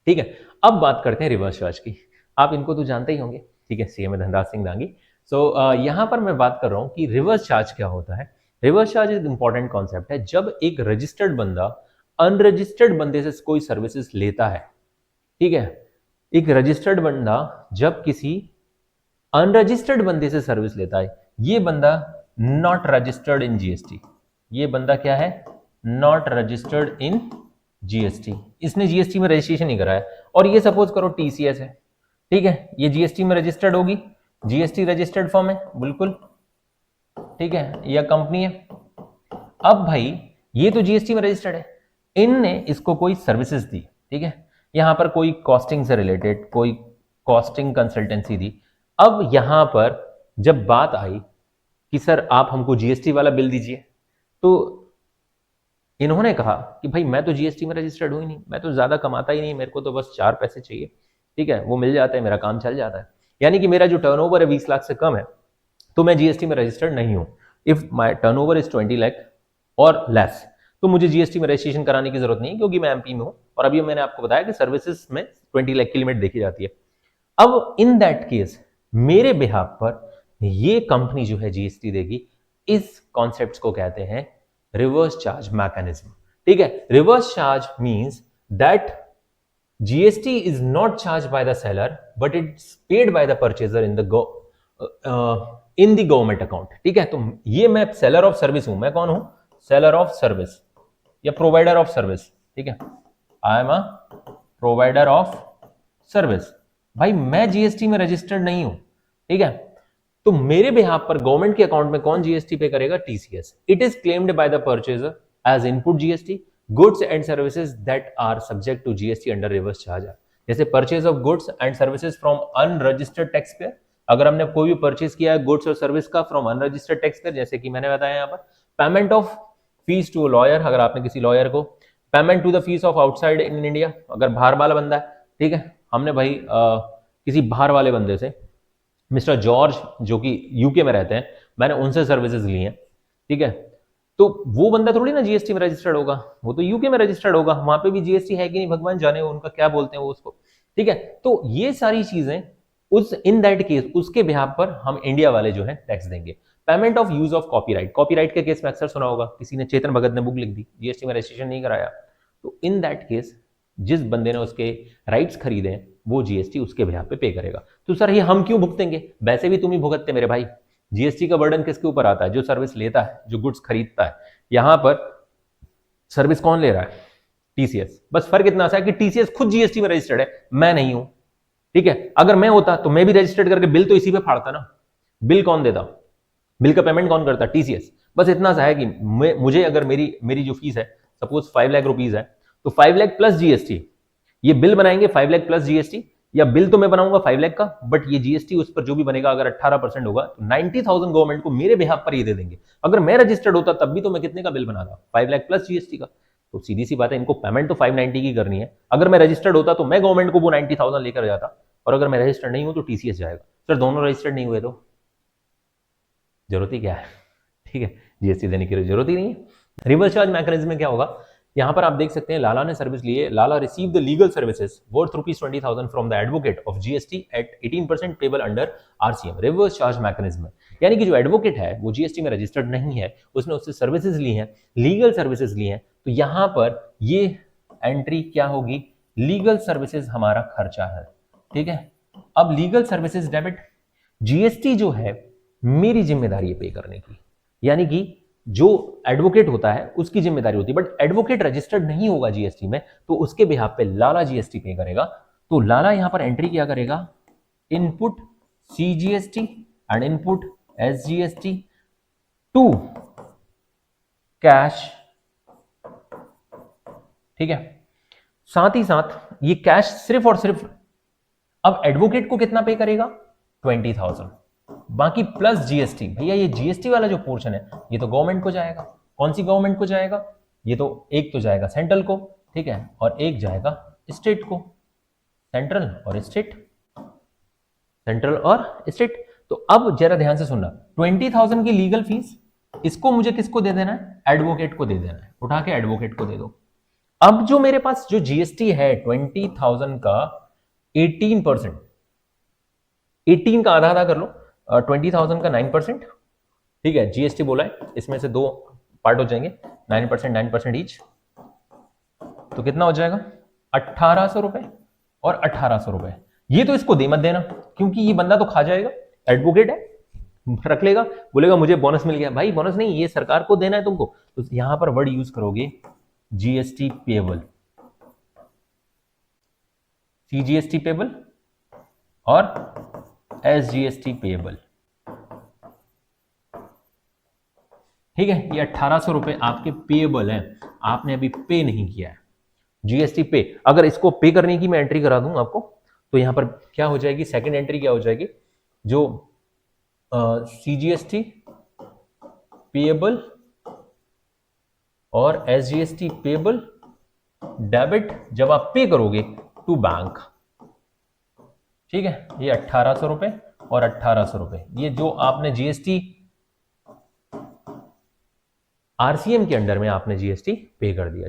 ठीक है, अब बात करते हैं रिवर्स चार्ज की। आप इनको तो जानते ही होंगे, ठीक है, सीएम धनराज सिंह दांगी। सो यहां पर मैं बात कर रहा हूं कि रिवर्स चार्ज क्या होता है। रिवर्स चार्ज एक इंपॉर्टेंट कॉन्सेप्ट है। जब एक रजिस्टर्ड बंदा अनरजिस्टर्ड बंदे से कोई सर्विसेज लेता है, ठीक है, एक रजिस्टर्ड बंदा जब किसी अनरजिस्टर्ड बंदे से सर्विस लेता है, ये बंदा नॉट रजिस्टर्ड इन जीएसटी। ये बंदा क्या है? Not registered in GST. इसने जीएसटी में रजिस्ट्रेशन नहीं कराया, और ये सपोज करो टीसीएस है, ठीक है, ये जीएसटी में रजिस्टर्ड होगी, जीएसटी रजिस्टर्ड फॉर्म है बिल्कुल, ठीक है, या कंपनी है। अब भाई ये तो जीएसटी में रजिस्टर्ड है, इनने इसको कोई सर्विसेज दी, ठीक है, यहां पर कोई कॉस्टिंग से रिलेटेड कोई कॉस्टिंग कंसल्टेंसी दी। अब यहां पर जब बात आई कि सर आप हमको जीएसटी वाला बिल दीजिए, तो इन्होंने कहा कि भाई मैं तो जीएसटी में रजिस्टर्ड हूं ही नहीं, मैं तो ज्यादा कमाता ही नहीं, मेरे को तो बस 4 पैसे चाहिए, ठीक है, वो मिल जाते हैं, मेरा काम चल जाता है। यानी कि मेरा जो टर्नओवर है 20 लाख से कम है, तो मैं जीएसटी में रजिस्टर्ड नहीं हूं। If my turnover is 20 lakh और लेस, तो मुझे जीएसटी में रजिस्ट्रेशन कराने की जरूरत नहीं है, क्योंकि मैं एमपी में हूं, और अभी मैंने आपको बताया कि सर्विसेज में 20 लाख की लिमिट देखी जाती है। अब इन दैट केस मेरे बिहाफ पर ये कंपनी जो है जीएसटी देगी। इस कॉन्सेप्ट को कहते हैं रिवर्स चार्ज मैकेनिज्म, ठीक है। Reverse charge means that GST is not charge by the seller, but it's paid by the purchaser in the government account, ठीक है। तो ये मैं सेलर ऑफ सर्विस हूं। मैं कौन हूं? सेलर ऑफ सर्विस या प्रोवाइडर ऑफ सर्विस, ठीक है, I am a provider of service. भाई मैं जीएसटी में रजिस्टर्ड नहीं हूं, ठीक है, तो मेरे बिहाफ पर गवर्नमेंट के अकाउंट में कौन जीएसटी पे करेगा? TCS. It is claimed by the purchaser as input GST goods and services that are subject to GST under reverse charge. जैसे purchase of goods and services from unregistered taxpayer. अगर हमने कोई भी purchase किया है goods और service का from unregistered tax payer, जैसे कि मैंने बताया यहाँ पर payment of fees to lawyer, अगर आपने किसी लॉयर को, payment to the fees of outside in India, अगर बाहर वाला बंदा है, ठीक है, हमने भाई किसी बाहर वाले बंदे से, मिस्टर जॉर्ज जो कि यूके में रहते हैं, मैंने उनसे सर्विसेज ली हैं, ठीक है, तो वो बंदा थोड़ी ना जीएसटी में रजिस्टर्ड होगा, वो तो यूके में रजिस्टर्ड होगा, वहां पे भी जीएसटी है कि नहीं भगवान जाने, उनका क्या बोलते हैं वो उसको, ठीक है। तो ये सारी चीजें उस इन दैट केस उसके बिहाफ पर हम इंडिया वाले जो है टैक्स देंगे। Payment of use of copyright, copyright के केस में अक्सर सुना होगा, किसी ने, चेतन भगत ने बुक लिख दी, जीएसटी में रजिस्ट्रेशन नहीं कराया, तो इन दैट केस जिस बंदे ने उसके राइट्स खरीदे हैं वो जीएसटी उसके बिहाफ पे करेगा। तो सर ये हम क्यों भुगतेंगे? वैसे भी तुम ही भुगतते मेरे भाई। जीएसटी का बर्डन किसके ऊपर आता है? जो सर्विस लेता है, जो गुड्स खरीदता है। यहां पर सर्विस कौन ले रहा है? टीसीएस। बस फर्क इतना सा है कि टीसीएस खुद जीएसटी में रजिस्टर्ड है, मैं नहीं हूं, ठीक है। अगर मैं होता तो मैं भी रजिस्टर्ड करके बिल तो इसी पे फाड़ता ना। बिल कौन देता? बिल का पेमेंट कौन करता? टीसीएस। बस इतना सा है कि मुझे अगर मेरी मेरी जो फीस है सपोज 5 लाख रुपीज है, तो 5 लाख प्लस जीएसटी, ये बिल बनाएंगे 5 लाख प्लस जीएसटी, या बिल तो मैं बनाऊंगा 5 लाख का, बट ये जीएसटी उस पर जो भी बनेगा अगर 18% होगा तो 90,000 गवर्नमेंट को मेरे बिहाफ पर ये दे देंगे। अगर मैं रजिस्टर्ड होता तब भी तो मैं कितने का बिल बना रहा? 5 लाख प्लस जीएसटी का। तो सीधी सी बात है, इनको पेमेंट तो 590 की करनी है। अगर मैं रजिस्टर्ड होता तो मैं गवर्नमेंट को वो 90,000 लेकर जाता, और अगर मैं रजिस्टर्ड नहीं हूं तो टीसीएस जाएगा। सर दोनों रजिस्टर्ड नहीं हुए तो जरूरत ही क्या है, ठीक है, जीएसटी देने की जरूरत ही नहीं है। रिवर्स चार्ज मैकेनिज्म में क्या होगा, यहां पर आप देख सकते हैं, लाला ने सर्विस लिए, Lala receive the legal services worth ₹20,000 from the advocate of GST at 18% payable under RCM. Reverse charge mechanism, यानी कि जो एडवोकेट है वो जीएसटी में रजिस्टर्ड नहीं है, उसने उससे सर्विसेज ली हैं, लीगल सर्विसेज ली हैं, तो यहां पर ये एंट्री क्या होगी? लीगल सर्विसेज हमारा खर्चा है, ठीक है। अब लीगल सर्विसेज डेबिट, जीएसटी जो है मेरी जिम्मेदारी है पे करने की, यानी कि जो एडवोकेट होता है उसकी जिम्मेदारी होती है, बट एडवोकेट रजिस्टर्ड नहीं होगा जीएसटी में, तो उसके बिहाफ पे लाला जीएसटी पे करेगा। तो लाला यहां पर एंट्री क्या करेगा? Input CGST and input SGST to cash, ठीक है। साथ ही साथ ये कैश सिर्फ और सिर्फ अब एडवोकेट को कितना पे करेगा? 20,000, बाकी प्लस जीएसटी। भैया ये जीएसटी वाला जो पोर्शन है ये तो गवर्नमेंट को जाएगा। कौन सी गवर्नमेंट को जाएगा? ये तो एक तो जाएगा सेंट्रल को, ठीक है, और एक जाएगा स्टेट को। सेंट्रल और स्टेट, सेंट्रल और स्टेट। तो अब जरा ध्यान से सुनना, 20,000 की लीगल फीस, इसको मुझे किसको दे देना है? एडवोकेट को दे देना है। उठा के एडवोकेट को दे दो। अब जो मेरे पास जो जीएसटी है 20,000 का 18%, 18 का आधा आधा कर लो, 20,000 का 9%, ठीक है, जीएसटी बोला है, इसमें से दो पार्ट हो जाएंगे, 9%, 9% ईच, तो कितना हो जाएगा 1,800 रुपए और 1,800 रुपए। ये तो इसको दे मत देना, क्योंकि ये बंदा तो खा जाएगा, एडवोकेट है, रख लेगा, बोलेगा मुझे बोनस मिल गया। भाई बोनस नहीं, ये सरकार को देना है तुमको। तो यहां पर वर्ड यूज करोगे जीएसटी पेबल, सीजीएसटी पेबल और एसजीएसटी पेबल, ठीक है। ये 1,800 रुपए आपके पेबल हैं, आपने अभी पे नहीं किया है, जीएसटी पे। अगर इसको पे करने की मैं एंट्री करा दूं आपको, तो यहां पर क्या हो जाएगी, सेकंड एंट्री क्या हो जाएगी, जो सीजीएसटी पेबल और एसजीएसटी पेबल डेबिट, जब आप पे करोगे टू बैंक, ठीक है। ये 1,800 रुपए और 1,800 रुपए, ये जो आपने जीएसटी आरसीएम के अंडर में आपने जीएसटी पे कर दिया।